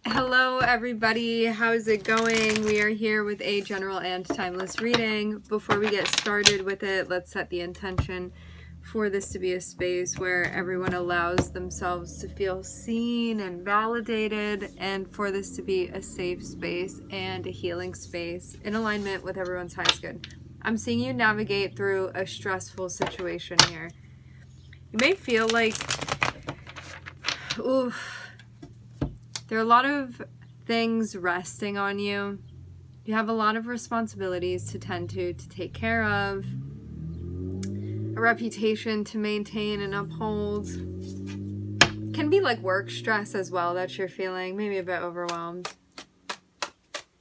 Hello everybody, how's it going? We are here with a general and timeless reading. Before we get started with it, let's set the intention for this to be a space where everyone allows themselves to feel seen and validated, and for this to be a safe space and a healing space in alignment with everyone's highest good. I'm seeing you navigate through a stressful situation here. You may feel like, oof, there are a lot of things resting on you. You have a lot of responsibilities to tend to take care of, a reputation to maintain and uphold. Can be like work stress as well that you're feeling, maybe a bit overwhelmed.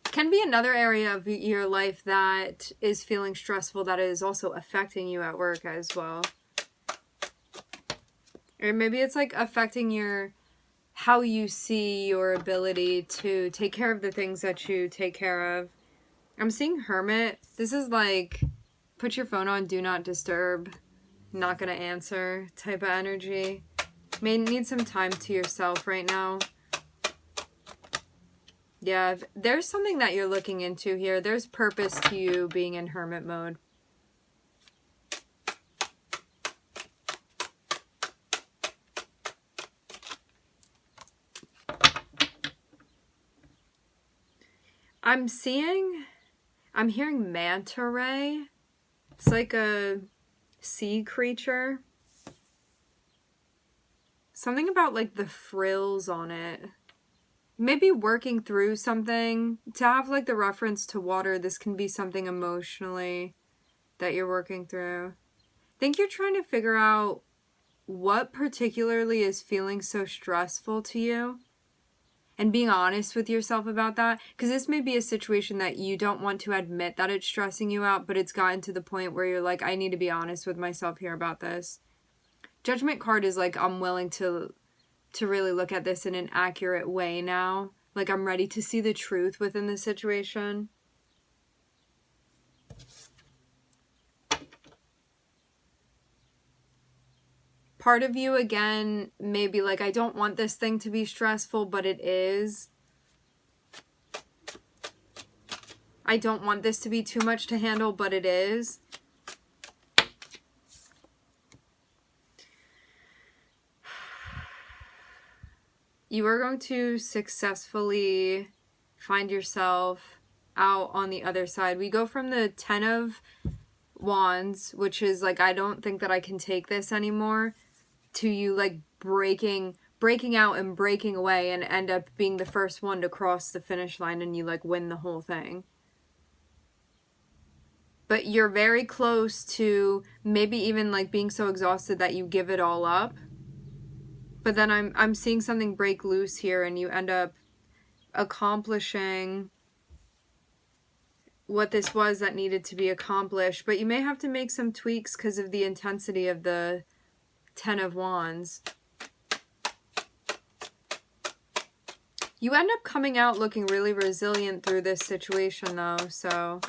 Can be another area of your life that is feeling stressful that is also affecting you at work as well. Or maybe it's like affecting how you see your ability to take care of the things that you take care of. I'm seeing Hermit. This is like, put your phone on, do not disturb, not gonna answer type of energy. May need some time to yourself right now. Yeah, there's something that you're looking into here. There's purpose to you being in Hermit mode. I'm hearing manta ray. It's like a sea creature. Something about like the frills on it. Maybe working through something. To have like the reference to water, this can be something emotionally that you're working through. I think you're trying to figure out what particularly is feeling so stressful to you. And being honest with yourself about that, because this may be a situation that you don't want to admit that it's stressing you out, but it's gotten to the point where you're like, I need to be honest with myself here about this. Judgment card is like, I'm willing to really look at this in an accurate way now. Like, I'm ready to see the truth within the situation. Part of you, again, may be like, I don't want this thing to be stressful, but it is. I don't want this to be too much to handle, but it is. You are going to successfully find yourself out on the other side. We go from the 10 of Wands, which is like, I don't think that I can take this anymore, to you like breaking out and breaking away and end up being the first one to cross the finish line and you like win the whole thing. But you're very close to maybe even like being so exhausted that you give it all up. But then I'm seeing something break loose here and you end up accomplishing what this was that needed to be accomplished. But you may have to make some tweaks because of the intensity of the 10 of Wands. You end up coming out looking really resilient through this situation though, so.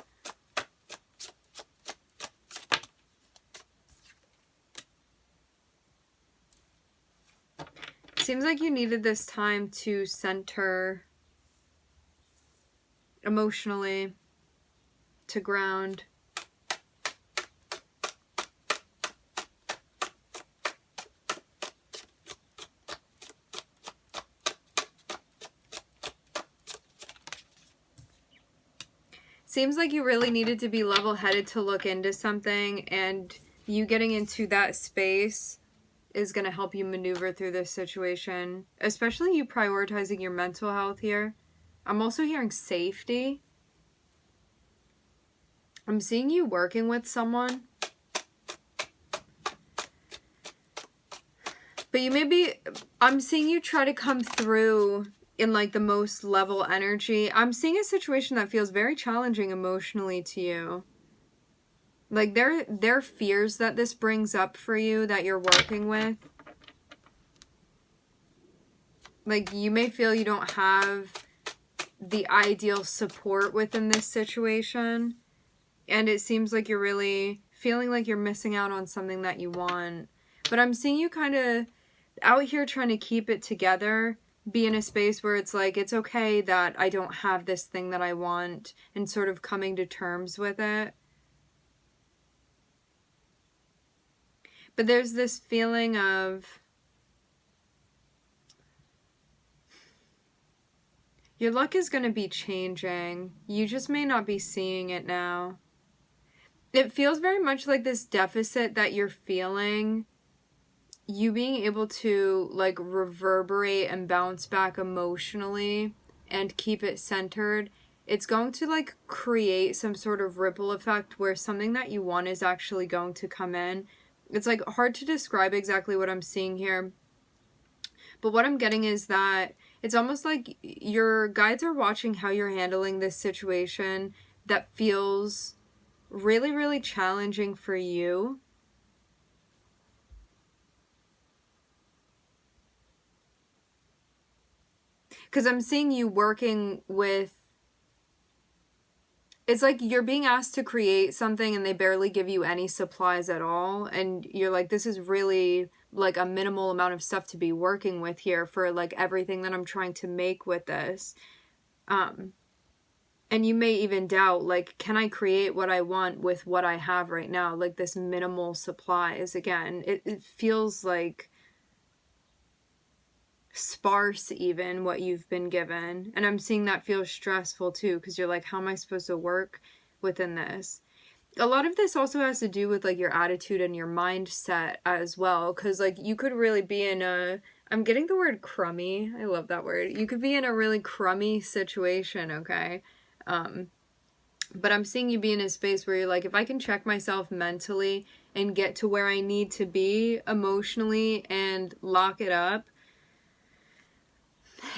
Seems like you needed this time to center emotionally, to ground. Seems like you really needed to be level-headed to look into something, and you getting into that space is going to help you maneuver through this situation, especially you prioritizing your mental health here. I'm also hearing safety. I'm seeing you working with someone. But I'm seeing you try to come through in like the most level energy. I'm seeing a situation that feels very challenging emotionally to you. Like there are fears that this brings up for you that you're working with. Like you may feel you don't have the ideal support within this situation. And it seems like you're really feeling like you're missing out on something that you want. But I'm seeing you kind of out here trying to keep it together be in a space where it's like, it's okay that I don't have this thing that I want, and sort of coming to terms with it. But there's this feeling of your luck is going to be changing. You just may not be seeing it now. It feels very much like this deficit that you're feeling, you being able to like reverberate and bounce back emotionally and keep it centered. It's going to like create some sort of ripple effect where something that you want is actually going to come in. It's like hard to describe exactly what I'm seeing here. But what I'm getting is that it's almost like your guides are watching how you're handling this situation that feels really, really challenging for you. Because I'm seeing you working with, it's like you're being asked to create something and they barely give you any supplies at all. And you're like, this is really like a minimal amount of stuff to be working with here for like everything that I'm trying to make with this. And you may even doubt, like, can I create what I want with what I have right now? Like this minimal supplies. Again, it feels like sparse even what you've been given. And I'm seeing that feels stressful too, because you're like, how am I supposed to work within this? A lot of this also has to do with like your attitude and your mindset as well, because like you could really be in a, I'm getting the word crummy, I love that word, you could be in a really crummy situation, okay? But I'm seeing you be in a space where you're like, if I can check myself mentally and get to where I need to be emotionally and lock it up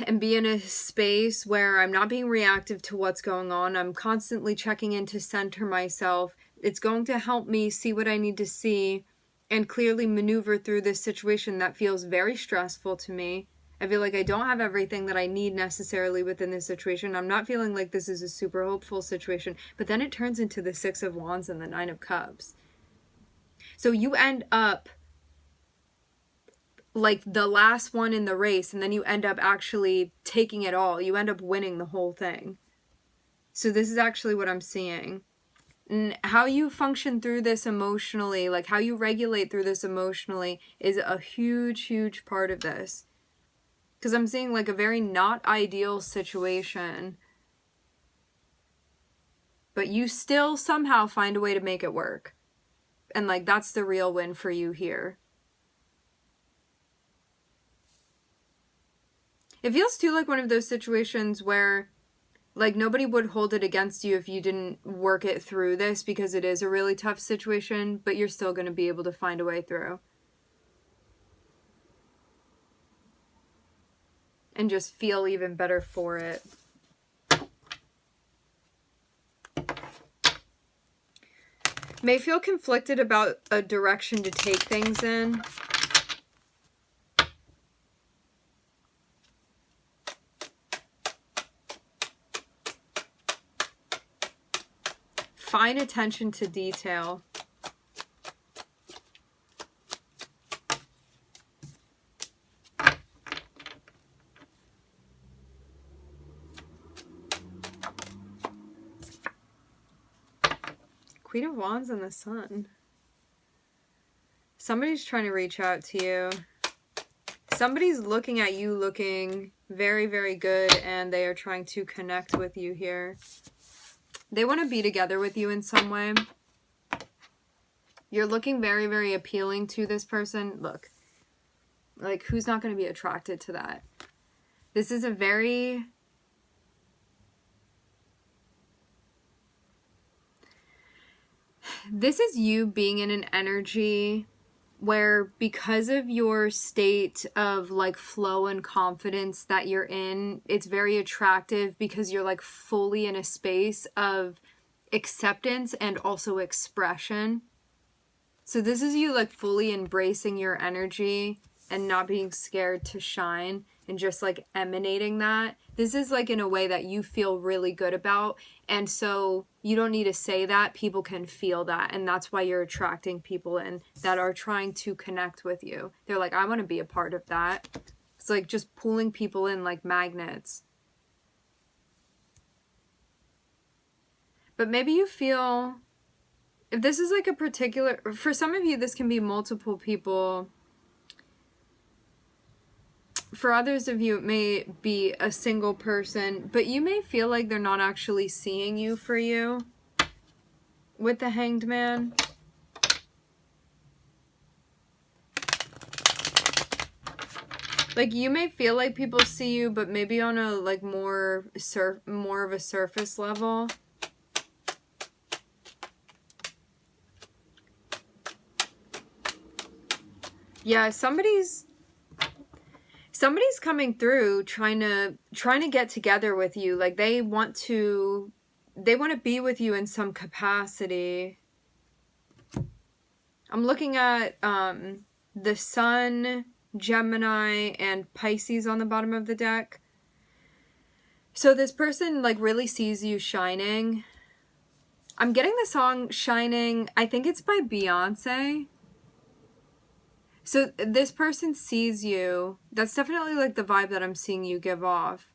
and be in a space where I'm not being reactive to what's going on, I'm constantly checking in to center myself, it's going to help me see what I need to see and clearly maneuver through this situation that feels very stressful to me. I feel like I don't have everything that I need necessarily within this situation. I'm not feeling like this is a super hopeful situation. But then it turns into the Six of Wands and the Nine of Cups. So you end up like the last one in the race, and then you end up actually taking it all. You end up winning the whole thing. So this is actually what I'm seeing. And how you function through this emotionally, like how you regulate through this emotionally, is a huge, huge part of this. Because I'm seeing like a very not ideal situation. But you still somehow find a way to make it work. And like that's the real win for you here. It feels too like one of those situations where like nobody would hold it against you if you didn't work it through this, because it is a really tough situation, but you're still going to be able to find a way through. And just feel even better for it. May feel conflicted about a direction to take things in. Fine attention to detail. Queen of Wands and the Sun. Somebody's trying to reach out to you. Somebody's looking at you looking very, very good, and they are trying to connect with you here. They want to be together with you in some way. You're looking very, very appealing to this person. Look, like who's not going to be attracted to that? This is a very... This is you being in an energy where, because of your state of like flow and confidence that you're in, it's very attractive because you're like fully in a space of acceptance and also expression. So this is you like fully embracing your energy and not being scared to shine and just like emanating that. This is like in a way that you feel really good about. And so you don't need to say that. People can feel that. And that's why you're attracting people in that are trying to connect with you. They're like, I want to be a part of that. It's like just pulling people in like magnets. But maybe you feel, if this is like a particular, for some of you, this can be multiple people. For others of you, it may be a single person, but you may feel like they're not actually seeing you for you with the Hanged Man. Like, you may feel like people see you, but maybe on a, like, more of a surface level. Yeah, somebody's coming through trying to get together with you. Like, they want to be with you in some capacity. I'm looking at the Sun, Gemini, and Pisces on the bottom of the deck. So this person like really sees you shining. I'm getting the song Shining, I think it's by Beyonce. So this person sees you. That's definitely like the vibe that I'm seeing you give off.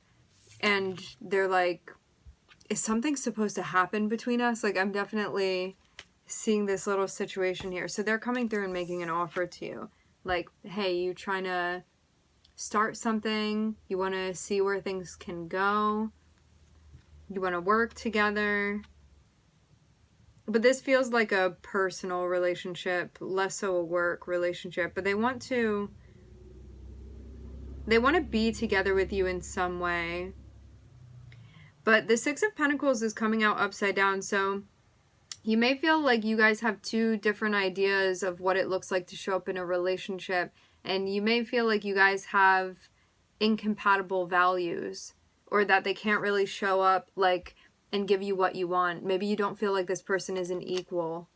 And they're like, is something supposed to happen between us? Like, I'm definitely seeing this little situation here. So they're coming through and making an offer to you. Like, hey, you trying to start something? You want to see where things can go? You want to work together? But this feels like a personal relationship, less so a work relationship. But they want to be together with you in some way. But the Six of Pentacles is coming out upside down. So you may feel like you guys have two different ideas of what it looks like to show up in a relationship. And you may feel like you guys have incompatible values. Or that they can't really show up like and give you what you want. Maybe you don't feel like this person is an equal.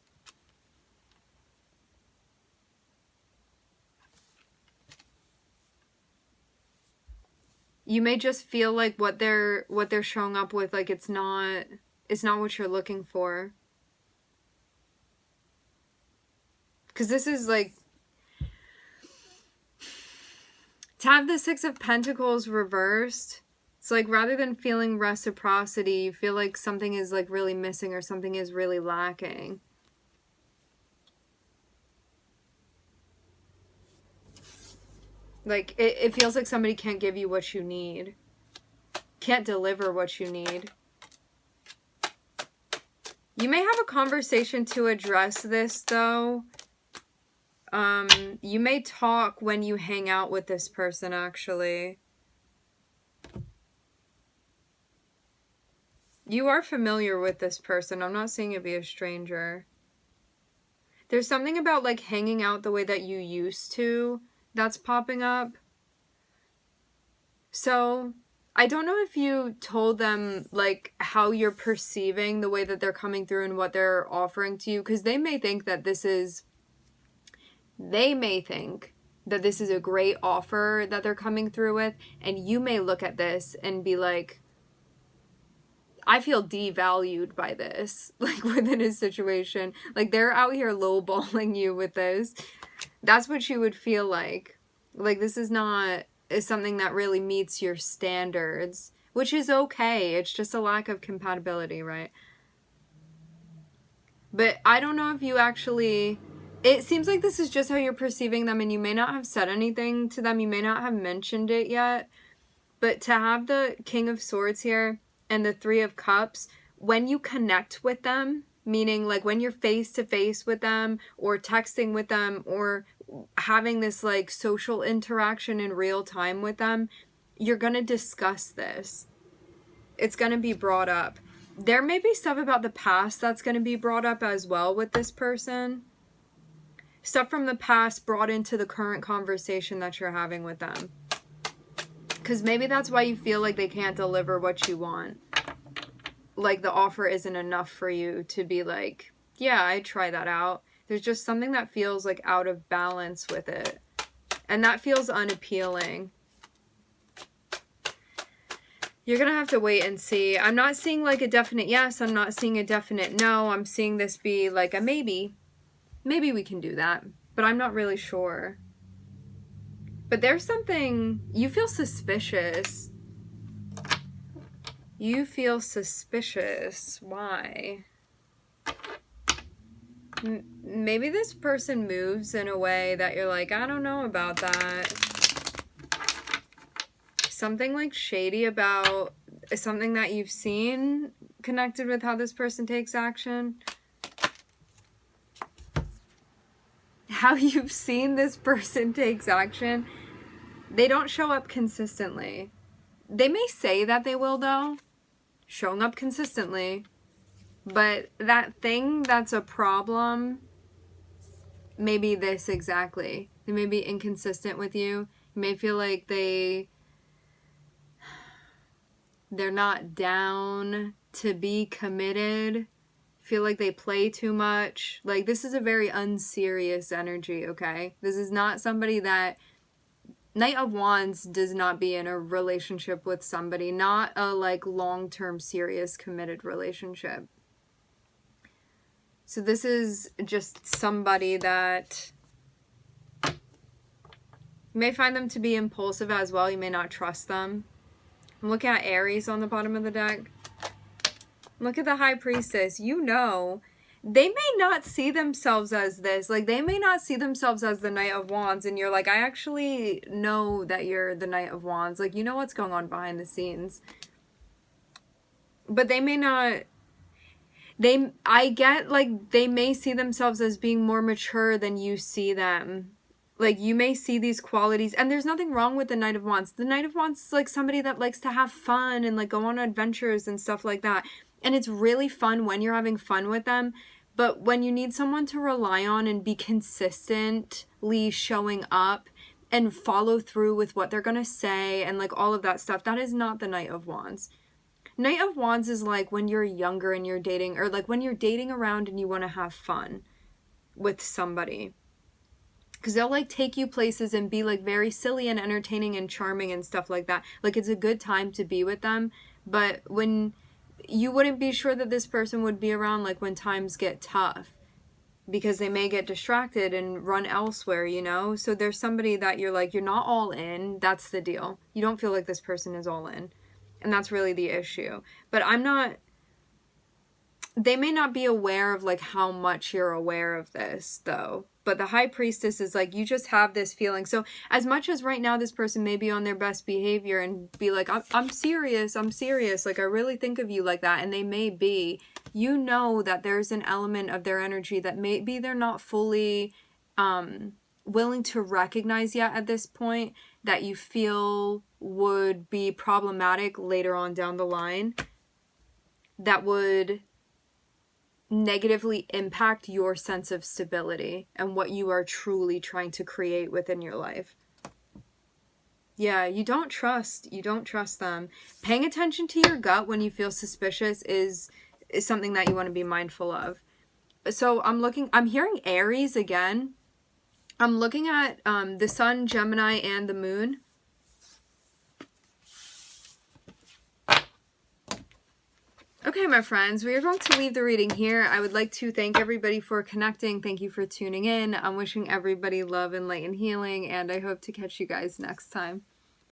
You may just feel like what they're showing up with, like it's not what you're looking for. Because this is like, to have the Six of Pentacles reversed, it's like rather than feeling reciprocity, you feel like something is like really missing or something is really lacking. Like, it feels like somebody can't give you what you need. Can't deliver what you need. You may have a conversation to address this, though. You may talk when you hang out with this person, actually. You are familiar with this person. I'm not seeing it be a stranger. There's something about, like, hanging out the way that you used to that's popping up. So, I don't know if you told them, like, how you're perceiving the way that they're coming through and what they're offering to you. Because they may think that this is a great offer that they're coming through with. And you may look at this and be like, I feel devalued by this, like, within a situation. Like, they're out here lowballing you with this. That's what you would feel like. Like, this is something that really meets your standards, which is okay. It's just a lack of compatibility, right? But I don't know if you actually... It seems like this is just how you're perceiving them, and you may not have said anything to them. You may not have mentioned it yet. But to have the King of Swords here and the Three of Cups, when you connect with them, meaning like when you're face to face with them or texting with them or having this like social interaction in real time with them, you're going to discuss this. It's going to be brought up. There may be stuff about the past that's going to be brought up as well with this person. Stuff from the past brought into the current conversation that you're having with them. Because maybe that's why you feel like they can't deliver what you want. Like the offer isn't enough for you to be like, yeah, I'd try that out. There's just something that feels like out of balance with it. And that feels unappealing. You're going to have to wait and see. I'm not seeing like a definite yes. I'm not seeing a definite no. I'm seeing this be like a maybe. Maybe we can do that. But I'm not really sure. But there's something, you feel suspicious. You feel suspicious. Why? Maybe this person moves in a way that you're like, I don't know about that. Something like shady about something that you've seen connected with how this person takes action. How you've seen this person takes action. They don't show up consistently. They may say that they will, though. Showing up consistently. But that thing that's a problem may be this exactly. They may be inconsistent with you. You may feel like they're not down to be committed. Feel like they play too much. Like, this is a very unserious energy, okay? This is not somebody that... Knight of Wands does not be in a relationship with somebody. Not a, like, long-term, serious, committed relationship. So this is just somebody that... You may find them to be impulsive as well. You may not trust them. I'm looking at Aries on the bottom of the deck. Look at the High Priestess. You know, they may not see themselves as this. Like, they may not see themselves as the Knight of Wands. And you're like, I actually know that you're the Knight of Wands. Like, you know what's going on behind the scenes. But they may not... I get, like, they may see themselves as being more mature than you see them. Like, you may see these qualities, and there's nothing wrong with the Knight of Wands. The Knight of Wands is, like, somebody that likes to have fun and, like, go on adventures and stuff like that. And it's really fun when you're having fun with them. But when you need someone to rely on and be consistently showing up and follow through with what they're going to say and, like, all of that stuff, that is not the Knight of Wands. Knight of Wands is like when you're younger and you're dating, or like when you're dating around and you want to have fun with somebody. Because they'll like take you places and be like very silly and entertaining and charming and stuff like that. Like, it's a good time to be with them. But when you wouldn't be sure that this person would be around like when times get tough. Because they may get distracted and run elsewhere, you know? So there's somebody that you're like, you're not all in. That's the deal. You don't feel like this person is all in. And that's really the issue. But I'm not... They may not be aware of, like, how much you're aware of this, though. But the High Priestess is, like, you just have this feeling. So, as much as right now this person may be on their best behavior and be like, I'm serious. Like, I really think of you like that. And they may be. You know that there's an element of their energy that maybe they're not fully willing to recognize yet at this point, that you feel would be problematic later on down the line, that would negatively impact your sense of stability and what you are truly trying to create within your life. Yeah, you don't trust them. Paying attention to your gut when you feel suspicious is something that you want to be mindful of. So I'm hearing Aries again. I'm looking at the Sun, Gemini, and the Moon. Okay, my friends, we are going to leave the reading here. I would like to thank everybody for connecting. Thank you for tuning in. I'm wishing everybody love and light and healing, and I hope to catch you guys next time.